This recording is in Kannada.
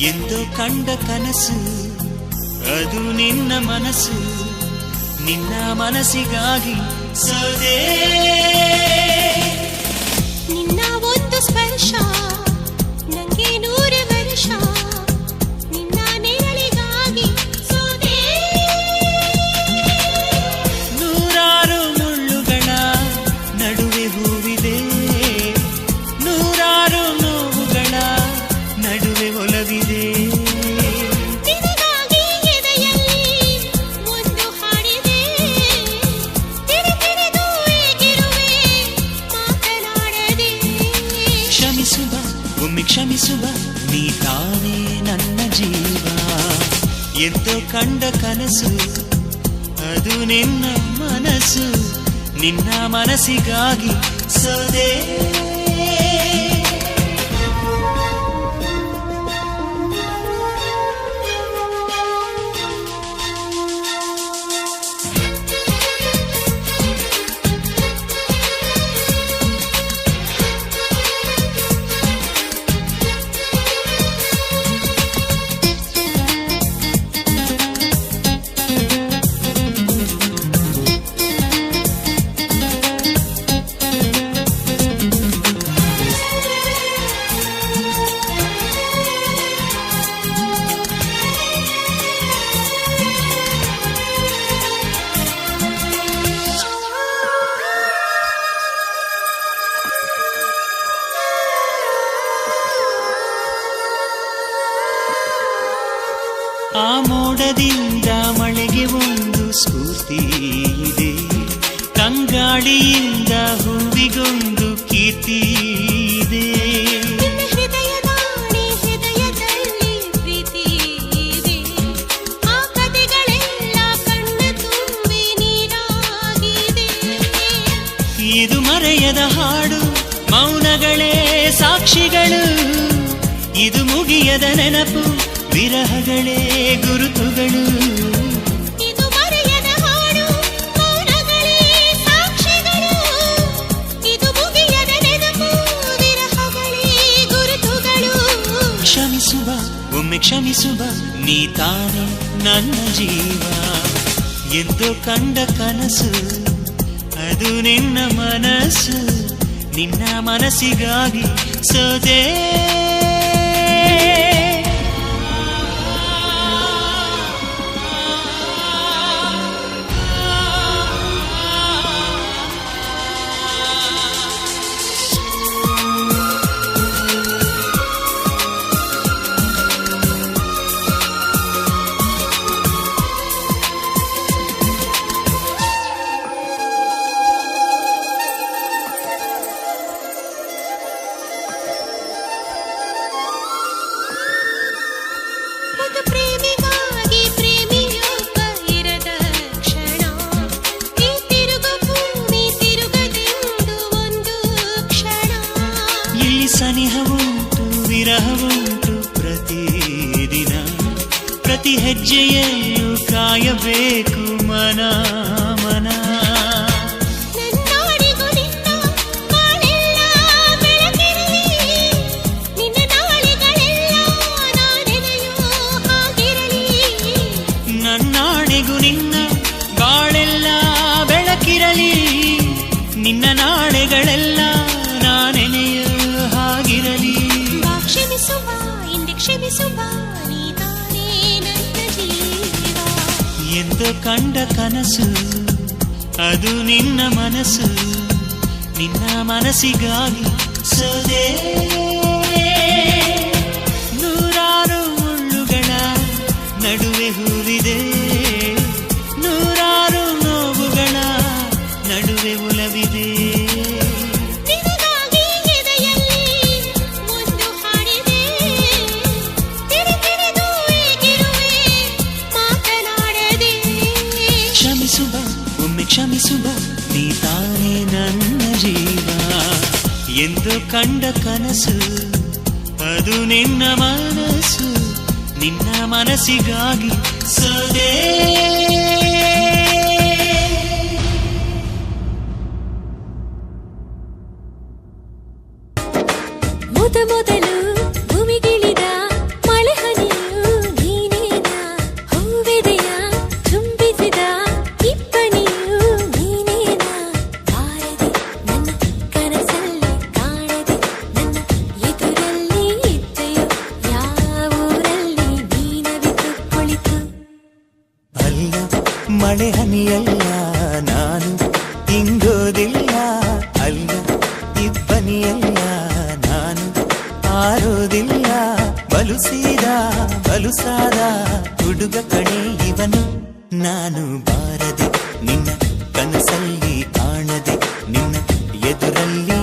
ಎಂದೋ ಕಂಡ ಕನಸು ಅದು ನಿನ್ನ ಮನಸ್ಸು, ನಿನ್ನ ಮನಸ್ಸಿಗಾಗಿ ಸೋದೆ. ನಿನ್ನ ಒಂದು ಸ್ಪರ್ಶ ನಂಗೆ 100 ವರ್ಷ, ನಿನ್ನ ನೆರಳಿಗಾಗಿ ಸೋದೆ. ನೂರಾರು ಮುಳ್ಳುಗಳ ನಡುವೆ ಹೂವಿದೆ, ನೂರಾರು ನೋವುಗಳ ನಡುವೆ ಒಲವಿದೆ. ನಿನಗಾಗಿ ಎದೆಯಲ್ಲಿ ಒಂದು ಹಾಡಿದೆ, ತಿರುತಿರುದು ಏಗಿರುವೆ ಮಾತನಾಡದೆ. ಕ್ಷಮಿಸುವ ಒಮ್ಮೆ ಕ್ಷಮಿಸುವ, ನೀ ತಾನೇ ನನ್ನ ಜೀವ. ಎಂದೋ ಕಂಡ ಕನಸು ಅದು ನಿನ್ನ ಮನಸ್ಸು, ನಿನ್ನ ಮನಸ್ಸಿಗಾಗಿ ಸೋದೆ. ಆ ಮೋಡದಿಂದ ಮಳೆಗೆ ಒಂದು ಸ್ಫೂರ್ತಿ ಇದೆ, ತಂಗಾಳಿಯಿಂದ ಹೂವಿಗೊಂದು ಕೀರ್ತಿ ಇದೆ. ನಿನ್ನ ಹೃದಯದಾಣೆ ಹೃದಯದಲ್ಲಿ ಪ್ರೀತಿ ಇದೆ, ಆ ಕಥೆಗಳೆಲ್ಲ ಕಣ್ಣ ತುಂಬಿ ನೀರಾಗಿದೆ. ಇದು ಮರೆಯದ ಹಾಡು, ಮೌನಗಳೇ ಸಾಕ್ಷಿಗಳು, ಇದು ಮುಗಿಯದ ನೆನಪು, ವಿರಹಗಳೇ ಗುರುತುಗಳು. ಇದು ಮರೆಯದ ಹಾಡು, ಮೌನಗಳೇ ಸಾಕ್ಷಿಗಳು, ಇದು ಮುಗಿಯದ ನೆನಪು, ವಿರಹಗಳೇ ಗುರುತುಗಳು. ಕ್ಷಮಿಸುವ ಒಮ್ಮೆ ಕ್ಷಮಿಸುವ, ನೀ ತಾನೇ ನನ್ನ ಜೀವ. ಎಂದೋ ಕಂಡ ಕನಸು ಅದು ನಿನ್ನ ಮನಸ್ಸು, ನಿನ್ನ ಮನಸ್ಸಿಗಾಗಿ ಸೋದೆ. ಒಂದು ಪ್ರೇಮಿಗಾಗಿ ಪ್ರೇಮಿಯೊಬ್ಬ ಇರದ ಕ್ಷಣ, ಈ ತಿರುಗು ಭೂಮಿ ತಿರುಗದೆಂದು ಒಂದು ಕ್ಷಣ. ಇಲ್ಲಿ ಸನಿಹವುಂಟು ವಿರಹವುಂಟು ಪ್ರತಿದಿನ, ಪ್ರತಿ ಹೆಜ್ಜೆಯಲ್ಲೂ ಕಾಯಬೇಕು ಮನ ಮನ. ನನ್ನಾಡಿಗೂ ನಿನ್ನ ಬಾಳೆಲ್ಲ ಬೆಳಕಿರಲಿ, ನಿನ್ನ ನಾಳೆಗಳೆಲ್ಲ ನಾನೆನೆಯೋ ಹಾಗಿರಲಿ. ನನ್ನಾಣೆಗೂ ನಿನ್ನ ಬಾಳೆಲ್ಲ ಬೆಳಕಿರಲಿ, ನಿನ್ನ ನಾಳೆಗಳೆಲ್ಲ ನಾನೆನೆಯೋ ಹಾಗಿರಲಿ. ಬಾ ಕ್ಷಮಿಸುವ ಇಂದೆ ಕ್ಷಮಿಸುವ, ನೀ ತಾನೇ ನನ್ನ ಜೀವ. ಎಂದೋ ಕಂಡ ಕನಸು ಅದು ನಿನ್ನ ಮನಸ್ಸು, ನಿನ್ನ ಮನಸ್ಸಿಗಾಗಿ ಸೋದೆ. ನೂರಾರು ಮುಳ್ಳುಗಳ ನಡುವೆ ಹೂವಿದೆ, ನೂರಾರು ನೋವುಗಳ ನಡುವೆ ಒಲವಿದೆ. ನಿನಗಾಗಿ ಎಂದು ಕಂಡ ಕನಸು ಅದು ನಿನ್ನ ಮನಸ್ಸು, ನಿನ್ನ ಮನಸ್ಸಿಗಾಗಿ ಸೋದೆ. ಮೊದಲು ಭೂಮಿಗಿಳಿದ ಮಳೆ ಹನಿಯು ನೀನೇನ, ಹೂವೆದೆಯ ಚುಂಬಿಸಿದ ಇಬ್ಬನಿಯು ನೀನೇನ. ಬಾರದೆ ನನ್ನ ಕನಸಲ್ಲಿ ಕಾಣದೆ ನನ್ನ ಎದುರಲ್ಲಿ ಇದ್ದೆಯೋ, ಯಾವೂರಲ್ಲಿ ನೀನವಿತು ಕುಳಿತು. ಅಲ್ಲ ಮಳೆ ಹನಿಯಲ್ಲ ನಾನು ಇಂಗೋದಿಲ್ಲ, ಅಲ್ಲ ಇಬ್ಬನಿಯಲ್ಲ ನಾನು ಆರೋದಿಲ್ಲ. ಬಲುಸಾದ ಹುಡುಗ ಕಣೆ ಇವನು, ನಾನು ಬಾರದೆ ನಿನ್ನ ಕನಸಲ್ಲಿ ಕಾಣದೆ ನಿನ್ನ ಎದುರಲ್ಲಿ